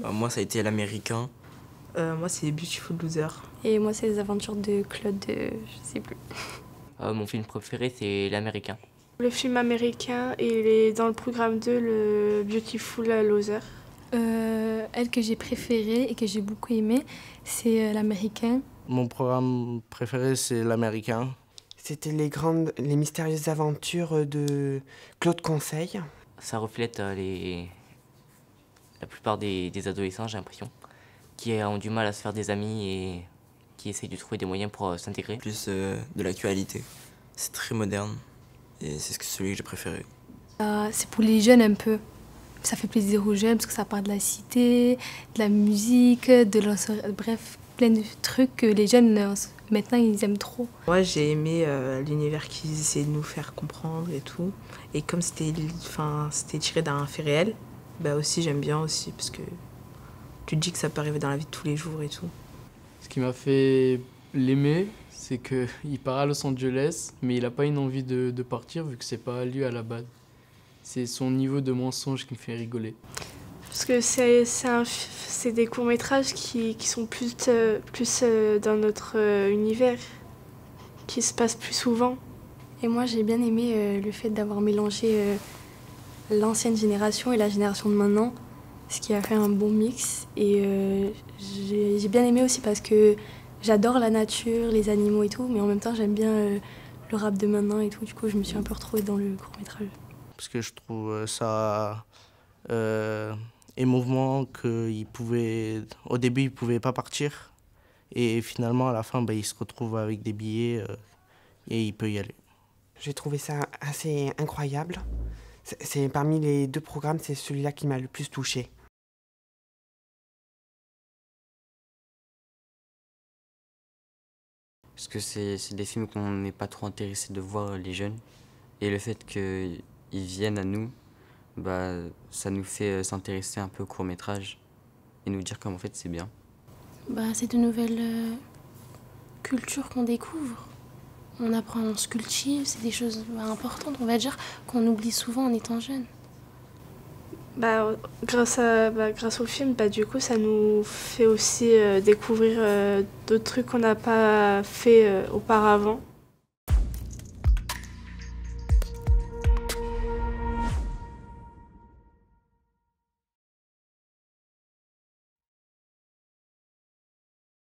Moi, ça a été l'américain. Moi, c'est Beautiful Loser. Et moi, c'est les aventures de Claude, je sais plus. Mon film préféré, c'est l'américain. Le film américain, et il est dans le programme 2, le Beautiful Loser. Elle que j'ai préférée et que j'ai beaucoup aimée, c'est l'américain. Mon programme préféré, c'est l'américain. C'était les mystérieuses aventures de Claude Conseil. Ça reflète la plupart des adolescents, j'ai l'impression, qui ont du mal à se faire des amis et qui essayent de trouver des moyens pour s'intégrer. Plus de l'actualité. C'est très moderne et c'est celui que j'ai préféré. C'est pour les jeunes un peu. Ça fait plaisir aux jeunes parce que ça parle de la cité, de la musique, bref, plein de trucs que les jeunes, maintenant, ils aiment trop. Moi, j'ai aimé l'univers qu'ils essayaient de nous faire comprendre et tout. Et comme c'était tiré d'un fait réel, bah aussi j'aime bien aussi parce que tu te dis que ça peut arriver dans la vie de tous les jours et tout. Ce qui m'a fait l'aimer, c'est qu'il part à Los Angeles, mais il n'a pas une envie de partir vu que c'est pas lui à la base. C'est son niveau de mensonge qui me fait rigoler. Parce que c'est des courts-métrages qui sont plus dans notre univers, qui se passent plus souvent. Et moi, j'ai bien aimé le fait d'avoir mélangé l'ancienne génération et la génération de maintenant, ce qui a fait un bon mix. Et j'ai bien aimé aussi parce que j'adore la nature, les animaux et tout, mais en même temps, j'aime bien le rap de maintenant et tout. Du coup, je me suis un peu retrouvée dans le court-métrage. Parce que je trouve ça émouvant qu'au début, il ne pouvait pas partir. Et finalement, à la fin, il se retrouve avec des billets et il peut y aller. J'ai trouvé ça assez incroyable. C'est parmi les deux programmes, c'est celui-là qui m'a le plus touchée. Parce que c'est des films qu'on n'est pas trop intéressé de voir, les jeunes. Et le fait qu'ils viennent à nous, ça nous fait s'intéresser un peu au court-métrage et nous dire qu'en fait c'est bien. C'est de nouvelles cultures qu'on découvre. On apprend, on se cultive, c'est des choses importantes, on va dire, qu'on oublie souvent en étant jeune. Grâce au film, du coup, ça nous fait aussi découvrir d'autres trucs qu'on n'a pas fait auparavant.